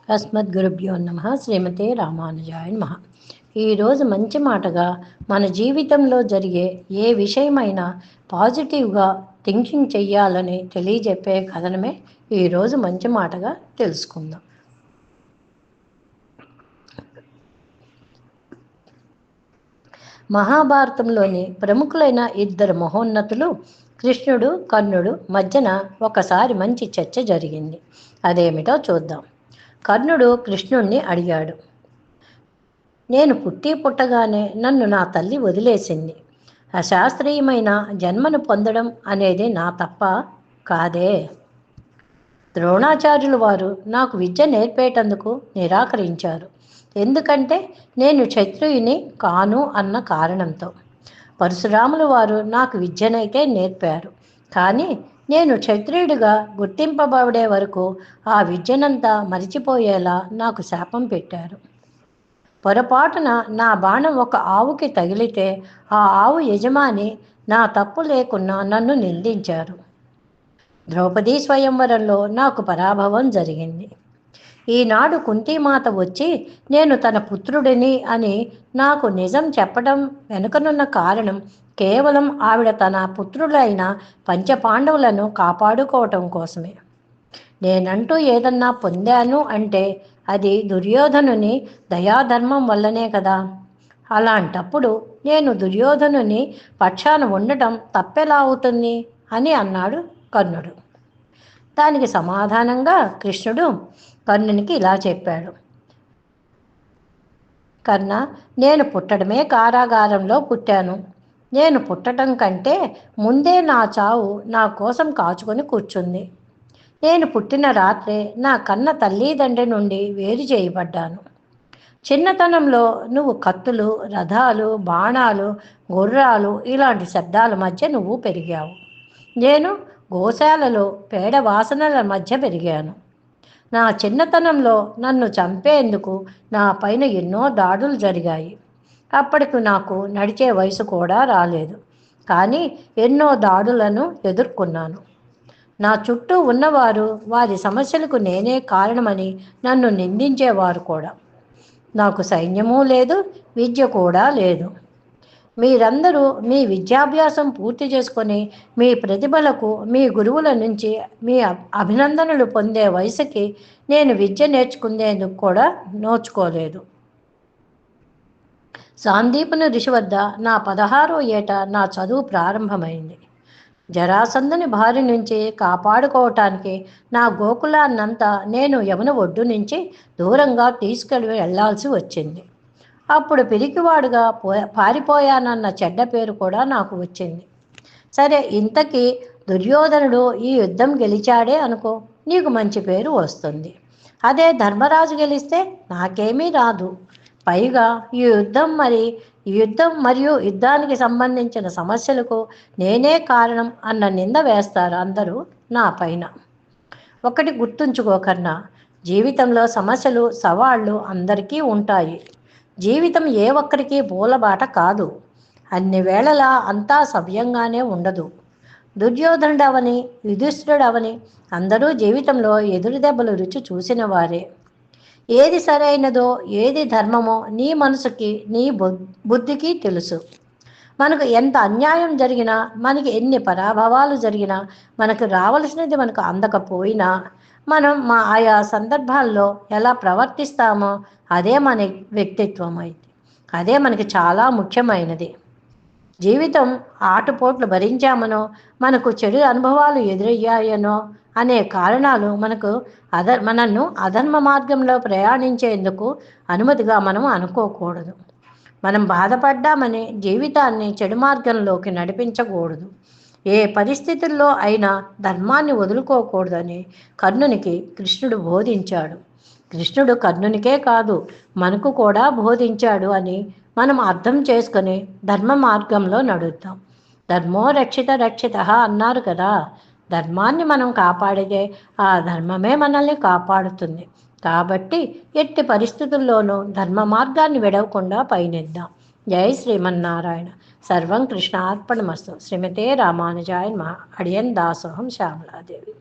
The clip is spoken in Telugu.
అస్మద్గురుభ్యో నమః. శ్రీమతే రామానుజాయ నమః. ఈరోజు మంచి మాటగా మన జీవితంలో జరిగే ఏ విషయమైనా పాజిటివ్గా థింకింగ్ చెయ్యాలని తెలియజెప్పే కథనమే ఈరోజు మంచి మాటగా తెలుసుకుందాం. మహాభారతంలోని ప్రముఖులైన ఇద్దరు మహోన్నతులు కృష్ణుడు, కర్ణుడు మధ్యన ఒకసారి మంచి చర్చ జరిగింది. అదేమిటో చూద్దాం. కర్ణుడు కృష్ణుణ్ణి అడిగాడు, నేను పుట్టగానే నన్ను నా తల్లి వదిలేసింది. అశాస్త్రీయమైన జన్మను పొందడం అనేది నా తప్ప కాదే. ద్రోణాచార్యులు వారు నాకు విద్య నేర్పేటందుకు నిరాకరించారు. ఎందుకంటే నేను క్షత్రియుని కాను అన్న కారణంతో. పరశురాములు వారు నాకు విద్యనైతే నేర్పారు, కానీ నేను క్షత్రియుడిగా గుర్తింపబడే వరకు ఆ విద్యనంతా మరిచిపోయేలా నాకు శాపం పెట్టారు. పొరపాటున నా బాణం ఒక ఆవుకి తగిలితే ఆ ఆవు యజమాని నా తప్పు లేకున్నా నన్ను నిందించారు. ద్రౌపదీ స్వయంవరంలో నాకు పరాభవం జరిగింది. ఈనాడు కుంతీమాత వచ్చి నేను తన పుత్రుడిని అని నాకు నిజం చెప్పడం వెనుకనున్న కారణం కేవలం ఆవిడ తన పుత్రులైన పంచపాండవులను కాపాడుకోవటం కోసమే. నేనంటూ ఏదన్నా పొందాను అంటే అది దుర్యోధనుని దయాధర్మం వల్లనే కదా. అలాంటప్పుడు నేను దుర్యోధనుని పక్షాన ఉండటం తప్పెలా అవుతుంది అని అన్నాడు కర్ణుడు. దానికి సమాధానంగా కృష్ణుడు కర్ణునికి ఇలా చెప్పాడు, కర్ణ, నేను పుట్టడమే కారాగారంలో పుట్టాను. నేను పుట్టడం కంటే ముందే నా చావు నా కోసం కాచుకొని కూర్చుంది. నేను పుట్టిన రాత్రే నా కన్న తల్లిదండ్రి నుండి వేరు చేయబడ్డాను. చిన్నతనంలో నువ్వు కత్తులు, రథాలు, బాణాలు, గుర్రాలు ఇలాంటి శబ్దాల మధ్య నువ్వు పెరిగావు. నేను గోశాలలో పేడ వాసనల మధ్య పెరిగాను. నా చిన్నతనంలో నన్ను చంపేందుకు నా పైన ఎన్నో దాడులు జరిగాయి. అప్పటికి నాకు నడిచే వయసు కూడా రాలేదు, కానీ ఎన్నో దాడులను ఎదుర్కొన్నాను. నా చుట్టూ ఉన్నవారు వారి సమస్యలకు నేనే కారణమని నన్ను నిందించేవారు కూడా. నాకు సైన్యమూ లేదు, విద్య కూడా లేదు. మీరందరూ మీ విద్యాభ్యాసం పూర్తి చేసుకొని మీ ప్రతిభలకు మీ గురువుల నుంచి మీ అభినందనలు పొందే వయసుకి నేను విద్య నేర్చుకునేందుకు కూడా నోచుకోలేదు. సాందీపుని ఋషి వద్ద నా 16వ ఏట నా చదువు ప్రారంభమైంది. జరాసంధుని బారి నుంచి కాపాడుకోవటానికి నా గోకులాన్నంతా నేను యమున ఒడ్డు నుంచి దూరంగా తీసుకెళ్ళి వెళ్లాల్సి వచ్చింది. అప్పుడు పిరికివాడుగా పారిపోయానన్న చెడ్డ పేరు కూడా నాకు వచ్చింది. సరే, ఇంతకీ దుర్యోధనుడు ఈ యుద్ధం గెలిచాడే అనుకో, నీకు మంచి పేరు వస్తుంది. అదే ధర్మరాజు గెలిస్తే నాకేమీ రాదు. పైగా ఈ యుద్ధం మరియు యుద్ధానికి సంబంధించిన సమస్యలకు నేనే కారణం అన్న నింద వేస్తారు అందరూ నా పైన. ఒకటి గుర్తుంచుకోకన్నా, జీవితంలో సమస్యలు, సవాళ్ళు అందరికీ ఉంటాయి. జీవితం ఏ ఒక్కరికి పూలబాట కాదు. అన్ని వేళలా అంతా సవ్యంగానే ఉండదు. దుర్యోధనుడవని, యుధిష్ఠిరుడవని అందరూ జీవితంలో ఎదురు దెబ్బలు రుచి చూసిన వారే. ఏది సరైనదో, ఏది ధర్మమో నీ మనసుకి, నీ బుద్ధికి తెలుసు. మనకు ఎంత అన్యాయం జరిగినా, మనకి ఎన్ని పరాభవాలు జరిగినా, మనకు రావలసినది మనకు అందకపోయినా, మనం ఆయా సందర్భాల్లో ఎలా ప్రవర్తిస్తామో అదే మన వ్యక్తిత్వం అయితే. అదే మనకి చాలా ముఖ్యమైనది. జీవితం ఆటుపోట్లు భరించామనో, మనకు చెడు అనుభవాలు ఎదురయ్యాయనో అనే కారణాలు మనను అధర్మ మార్గంలో ప్రయాణించేందుకు అనుమతిగా మనం అనుకోకూడదు. మనం బాధపడ్డామని జీవితాన్ని చెడు మార్గంలోకి నడిపించకూడదు. ఏ పరిస్థితుల్లో అయినా ధర్మాన్ని వదులుకోకూడదని కర్ణునికి కృష్ణుడు బోధించాడు. కృష్ణుడు కర్ణునికే కాదు, మనకు కూడా బోధించాడు అని మనం అర్థం చేసుకొని ధర్మ మార్గంలో నడుద్దాం. ధర్మో రక్షిత రక్షిత అన్నారు కదా. ధర్మాన్ని మనం కాపాడితే ఆ ధర్మమే మనల్ని కాపాడుతుంది. కాబట్టి ఎట్టి పరిస్థితుల్లోనూ ధర్మ మార్గాన్ని విడవకుండా పయనిద్దాం. జై శ్రీమన్నారాయణ. సర్వం కృష్ణార్పణమస్తు. శ్రీమతే రామానుజాయ నమః. అడియన్ దాసోహం శ్యామలాదేవి.